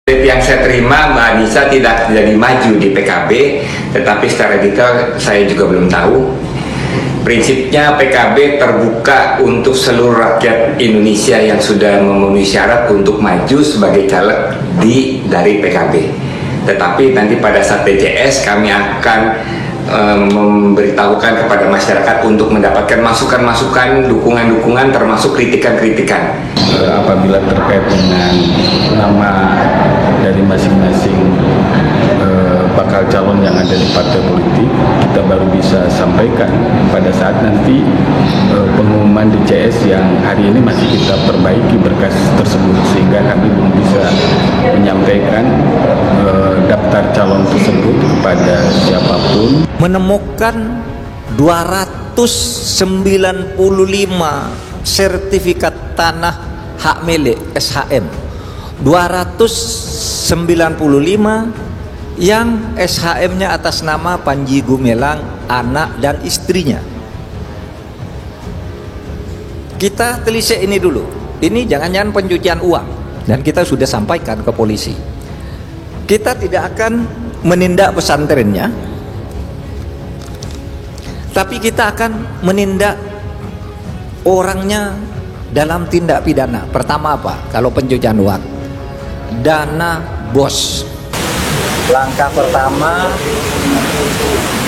Yang saya terima, Mbak Anissa tidak jadi maju di PKB, tetapi secara detail saya juga belum tahu. Prinsipnya PKB terbuka untuk seluruh rakyat Indonesia yang sudah memenuhi syarat untuk maju sebagai caleg dari PKB. Tetapi nanti pada saat DCS kami akan memberitahukan kepada masyarakat untuk mendapatkan masukan-masukan, dukungan-dukungan, termasuk kritikan-kritikan. Apabila terkait dengan nama dari masing-masing bakal calon yang ada di partai politik, kita baru bisa sampaikan pada saat nanti pengumuman DCS yang hari ini masih kita perbaiki berkas tersebut, sehingga kami belum bisa menyampaikan daftar calon tersebut kepada siapapun. Menemukan 295 sertifikat tanah hak milik SHM, 295 yang SHM-nya atas nama Panji Gumilang, anak dan istrinya. Kita telisik ini dulu, ini jangan-jangan pencucian uang, dan kita sudah sampaikan ke polisi. Kita tidak akan menindak pesantrennya, tapi kita akan menindak orangnya dalam tindak pidana. Pertama apa? Kalau pencucian uang, dana bos. Langkah pertama,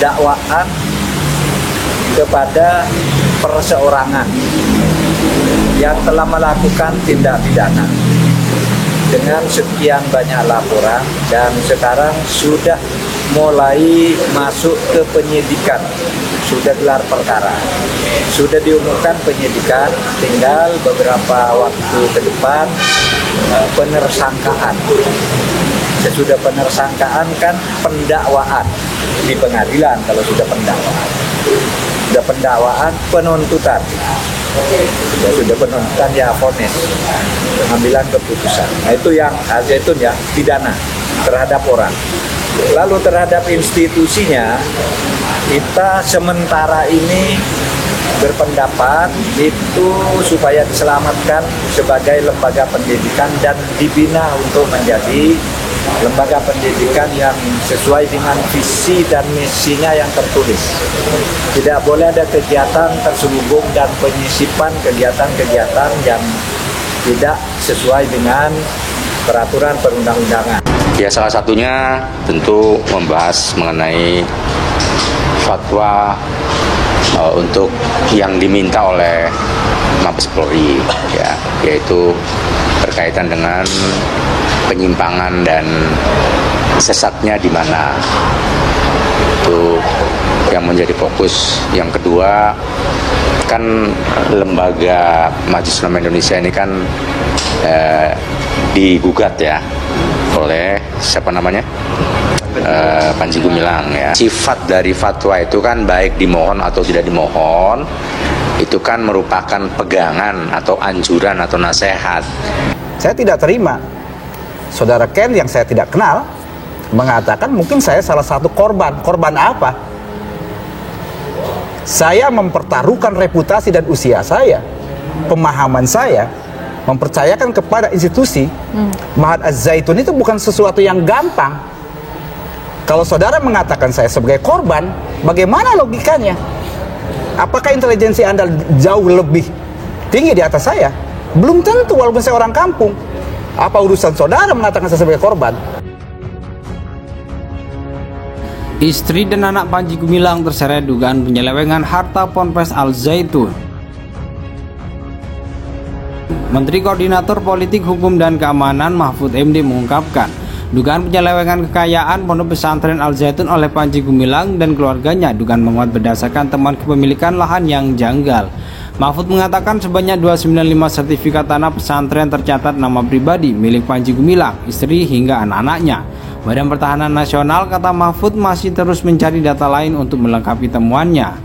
dakwaan kepada perseorangan yang telah melakukan tindak pidana dengan sekian banyak laporan, dan sekarang sudah mulai masuk ke penyidikan, sudah gelar perkara, sudah diumumkan penyidikan, tinggal beberapa waktu ke depan penersangkaan. Sesudah penersangkaan kan pendakwaan di pengadilan. Kalau sudah pendakwaan penuntutan, sudah penuntutan ya vonis, pengambilan keputusan. Nah itu yang Al-Zaitun ya, pidana terhadap orang. Lalu terhadap institusinya, kita sementara ini berpendapat itu supaya diselamatkan sebagai lembaga pendidikan dan dibina untuk menjadi lembaga pendidikan yang sesuai dengan visi dan misinya yang tertulis. Tidak boleh ada kegiatan terselubung dan penyisipan kegiatan-kegiatan yang tidak sesuai dengan peraturan perundang-undangan. Ya, salah satunya tentu membahas mengenai fatwa untuk yang diminta oleh Mabes Polri, ya, yaitu berkaitan dengan penyimpangan dan sesatnya di mana. Itu yang menjadi fokus. Yang kedua, kan lembaga Majelis Ulama Indonesia ini kan digugat ya oleh siapa namanya? Panji Gumilang ya. Sifat dari fatwa itu kan baik dimohon atau tidak dimohon, itu kan merupakan pegangan atau anjuran atau nasihat. Saya tidak terima Saudara Ken yang saya tidak kenal mengatakan mungkin saya salah satu korban. Korban apa? Saya mempertaruhkan reputasi dan usia saya, pemahaman saya, mempercayakan kepada institusi. Mahat Az-Zaitun itu bukan sesuatu yang gampang. Kalau saudara mengatakan saya sebagai korban, bagaimana logikanya? Apakah intelijensi Anda jauh lebih tinggi di atas saya? Belum tentu, walaupun saya orang kampung. Apa urusan saudara mengatakan saya sebagai korban? Istri dan anak Panji Gumilang terseret dugaan penyelewengan harta Ponpes Al-Zaitun. Menteri Koordinator Politik, Hukum, dan Keamanan Mahfud MD mengungkapkan dugaan penyelewengan kekayaan Pondok Pesantren Al-Zaitun oleh Panji Gumilang dan keluarganya dugaan menguat berdasarkan temuan kepemilikan lahan yang janggal. Mahfud mengatakan sebanyak 295 sertifikat tanah pesantren tercatat nama pribadi milik Panji Gumilang, istri hingga anak-anaknya. Badan Pertahanan Nasional, kata Mahfud, masih terus mencari data lain untuk melengkapi temuannya.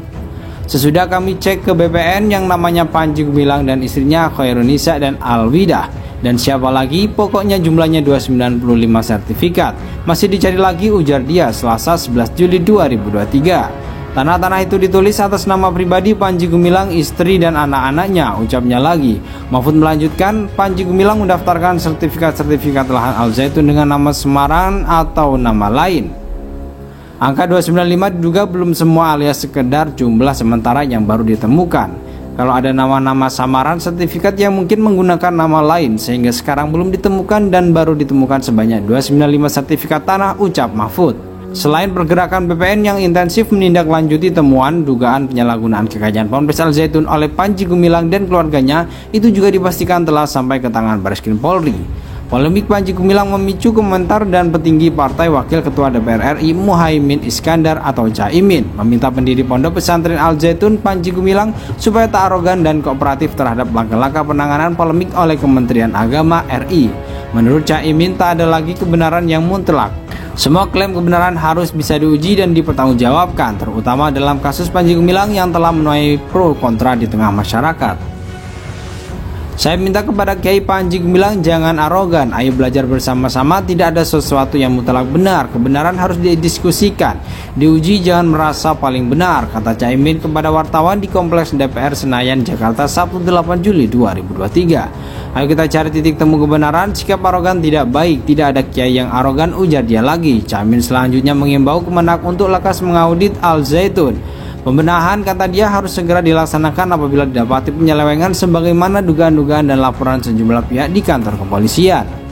Sesudah kami cek ke BPN yang namanya Panji Gumilang dan istrinya Khairunisa dan Alwidah. Dan siapa lagi, pokoknya jumlahnya 295 sertifikat. Masih dicari lagi, ujar dia Selasa 11 Juli 2023. Tanah-tanah itu ditulis atas nama pribadi Panji Gumilang, istri dan anak-anaknya, ucapnya lagi. Mahfud melanjutkan, Panji Gumilang mendaftarkan sertifikat lahan Al Zaitun dengan nama samaran atau nama lain. Angka 295 diduga belum semua alias sekedar jumlah sementara yang baru ditemukan. Kalau ada nama-nama samaran sertifikat yang mungkin menggunakan nama lain sehingga sekarang belum ditemukan dan baru ditemukan sebanyak 295 sertifikat tanah, ucap Mahfud. Selain pergerakan BPN yang intensif menindaklanjuti temuan dugaan penyalahgunaan kekayaan Ponpes Al Zaitun oleh Panji Gumilang dan keluarganya, itu juga dipastikan telah sampai ke tangan Bareskrim Polri. Polemik Panji Gumilang memicu komentar dan petinggi Partai Wakil Ketua DPR RI Muhaimin Iskandar atau Caimin meminta pendiri Pondok Pesantren Al Zaitun Panji Gumilang supaya tak arogan dan kooperatif terhadap langkah-langkah penanganan polemik oleh Kementerian Agama RI. Menurut Caimin, tak ada lagi kebenaran yang mutlak. Semua klaim kebenaran harus bisa diuji dan dipertanggungjawabkan, terutama dalam kasus Panji Gumilang yang telah menuai pro kontra di tengah masyarakat. Saya minta kepada Kiai Panji Gumilang jangan arogan, ayo belajar bersama-sama, tidak ada sesuatu yang mutlak benar, kebenaran harus didiskusikan, diuji, jangan merasa paling benar, kata Caimin kepada wartawan di Kompleks DPR Senayan, Jakarta, Sabtu 8 Juli 2023. Ayo kita cari titik temu kebenaran, sikap arogan tidak baik, tidak ada kiai yang arogan, ujar dia lagi. Caimin selanjutnya mengimbau Kemenak untuk lekas mengaudit Al Zaitun. Pembenahan, kata dia, harus segera dilaksanakan apabila didapati penyelewengan sebagaimana dugaan-dugaan dan laporan sejumlah pihak di kantor kepolisian.